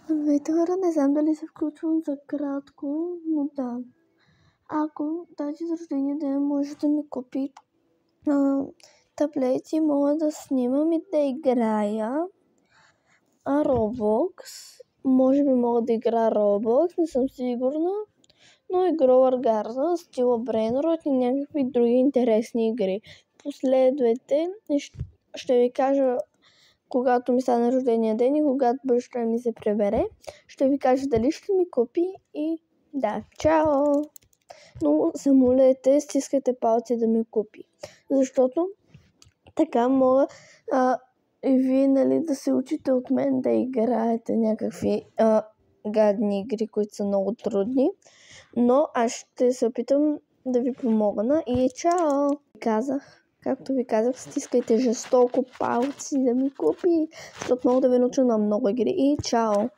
Здравейте хора, не знам дали се включвам за кратко, но да. Ако тази за рождения ден може да ми купи таблети, мога да снимам и да играя Roblox. Може би мога да играя Roblox, не съм сигурна. Но и Grover Garden, Steel Brainrot и някакви други интересни игри. Последвайте, ще ви кажа когато ми стане рождения ден и когато баща ми се пребере, ще ви кажа дали ще ми купи и да, чао! Но замолете, стискайте палци да ми купи, защото така мога и вие, нали, да се учите от мен да играете някакви гадни игри, които са много трудни, но аз ще се опитам да ви помогна и чао! Както ви казах, стискайте жестоко палци да ми купи, защото мога да ви науча на много игри и чао!